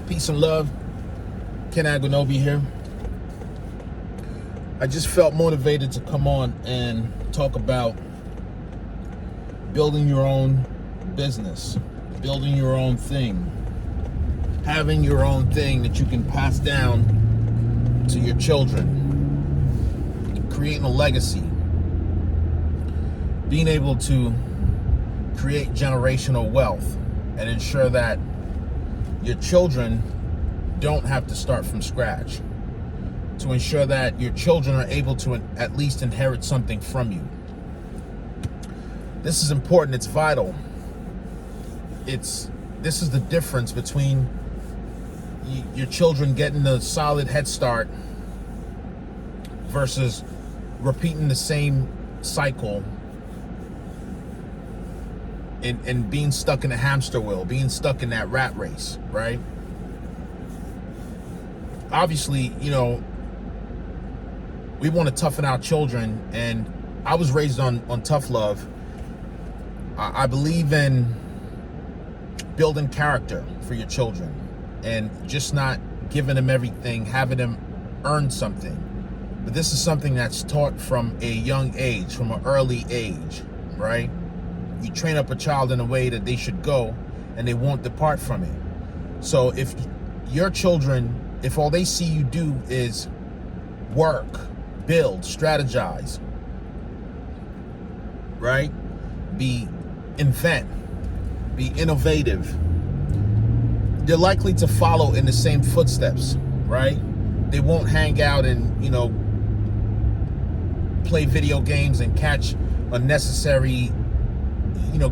Peace and love. 𝐞𝐨𝐬 here. I just felt motivated to come on and talk about building your own business, building your own thing, having your own thing that you can pass down to your children, creating a legacy, being able to create generational wealth and ensure that your children don't have to start from scratch, to ensure that your children are able to at least inherit something from you. This is important. It's vital. This is the difference between your children getting a solid head start versus repeating the same cycle and being stuck in a hamster wheel, being stuck in that rat race, right? Obviously, we want to toughen our children, and I was raised on tough love. I believe in building character for your children and just not giving them everything, having them earn something. But this is something that's taught from a young age, from an early age, right? You train up a child in a way that they should go and they won't depart from it. So if your children, if all they see you do is work, build, strategize, right? Invent, be innovative, they're likely to follow in the same footsteps, right? They won't hang out and, play video games and catch unnecessary,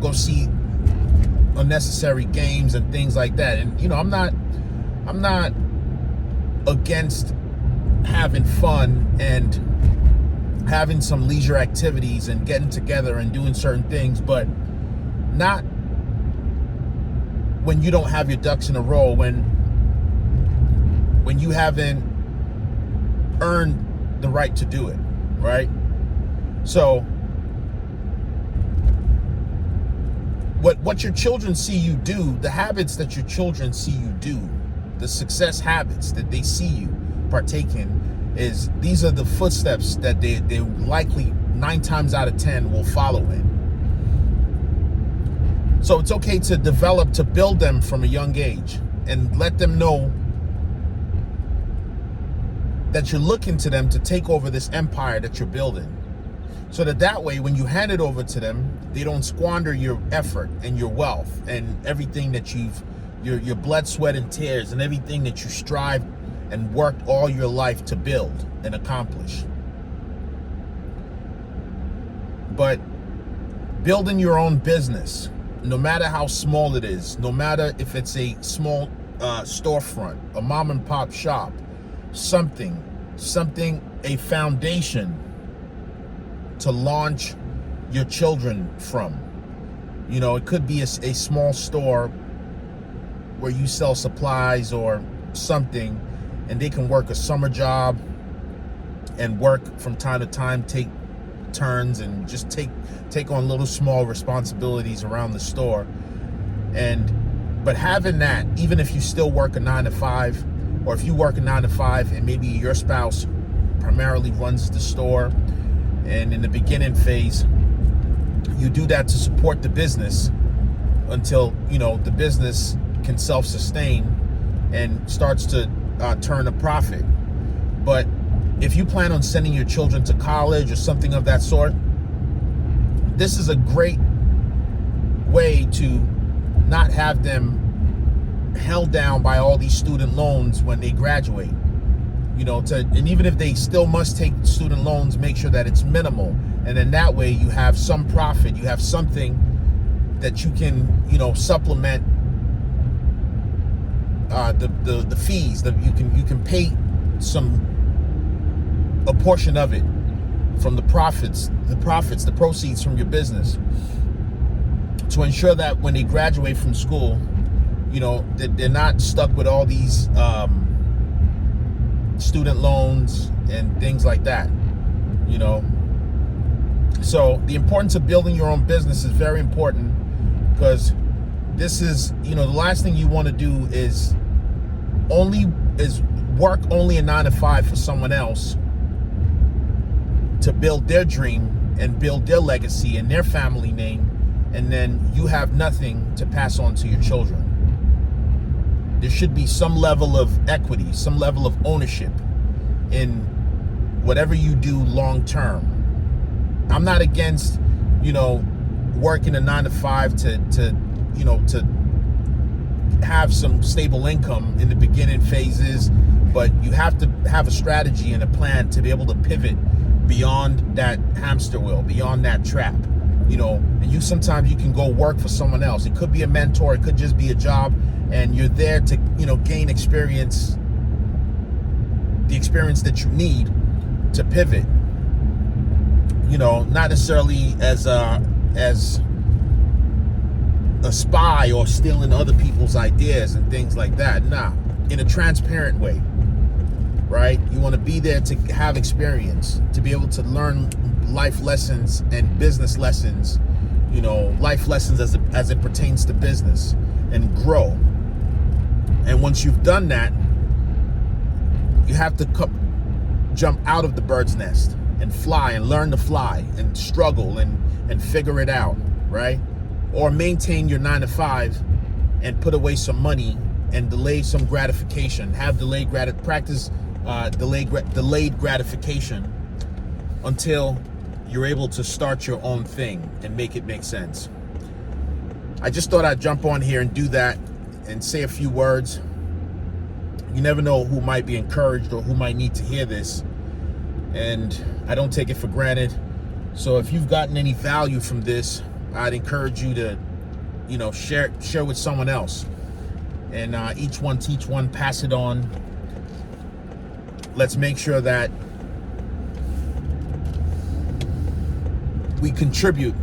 go see unnecessary games and things like that. And, I'm not against having fun and having some leisure activities and getting together and doing certain things, but not when you don't have your ducks in a row, when you haven't earned the right to do it, right? So what your children see you do, the habits that your children see you do, the success habits that they see you partake in, these are the footsteps that they likely 9 times out of 10 will follow in. So it's okay to build them from a young age and let them know that you're looking to them to take over this empire that you're building. So that way, when you hand it over to them, they don't squander your effort and your wealth and everything that your blood, sweat, and tears and everything that you strive and worked all your life to build and accomplish. But building your own business, no matter how small it is, no matter if it's a small storefront, a mom and pop shop, something, a foundation to launch your children from. It could be a small store where you sell supplies or something, and they can work a summer job and work from time to time, take turns and just take on little small responsibilities around the store. But having that, even if you still work a 9 to 5, or if you work a 9 to 5 and maybe your spouse primarily runs the store, and in the beginning phase you do that to support the business until the business can self-sustain and starts to turn a profit. But if you plan on sending your children to college or something of that sort, this is a great way to not have them held down by all these student loans when they graduate. And even if they still must take student loans, make sure that it's minimal. And then that way you have some profit, you have something that you can, supplement the fees, that you can pay a portion of it from the proceeds from your business, to ensure that when they graduate from school, that they're not stuck with all these student loans and things like that. So the importance of building your own business is very important, because this is, the last thing you want to do is work only a 9 to 5 for someone else to build their dream and build their legacy and their family name, and then you have nothing to pass on to your children. There should be some level of equity, some level of ownership in whatever you do long term. I'm not against, working a 9 to 5 to have some stable income in the beginning phases, but you have to have a strategy and a plan to be able to pivot beyond that hamster wheel, beyond that trap. And sometimes you can go work for someone else. It could be a mentor, it could just be a job, and you're there to, gain experience, the experience that you need to pivot. Not necessarily as a spy or stealing other people's ideas and things like that. Nah, in a transparent way, right? You want to be there to have experience, to be able to learn life lessons and business lessons, life lessons as it pertains to business, and grow. And once you've done that, you have to jump out of the bird's nest and fly and learn to fly and struggle and figure it out, right? Or maintain your 9 to 5 and put away some money and delay some gratification. Have delayed gratification until you're able to start your own thing and make it make sense. I just thought I'd jump on here and do that and say a few words. You never know who might be encouraged or who might need to hear this, and I don't take it for granted. So if you've gotten any value from this, I'd encourage you to, share with someone else, and each one teach one, pass it on. Let's make sure that we contribute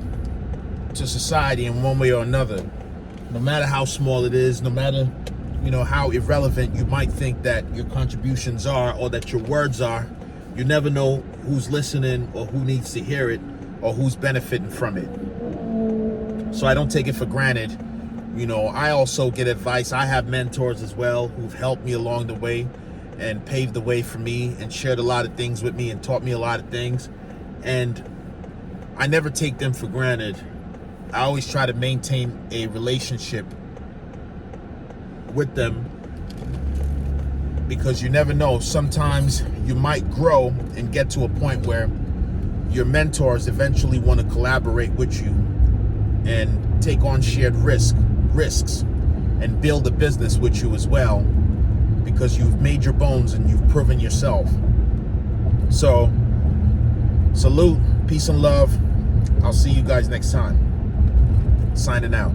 to society in one way or another, no matter how small it is, no matter, how irrelevant you might think that your contributions are or that your words are. You never know who's listening or who needs to hear it or who's benefiting from it. So I don't take it for granted. I also get advice. I have mentors as well who've helped me along the way and paved the way for me and shared a lot of things with me and taught me a lot of things. And I never take them for granted. I always try to maintain a relationship with them, because you never know. Sometimes you might grow and get to a point where your mentors eventually want to collaborate with you and take on shared risks and build a business with you as well, because you've made your bones and you've proven yourself. So salute, peace and love. I'll see you guys next time. Signing out.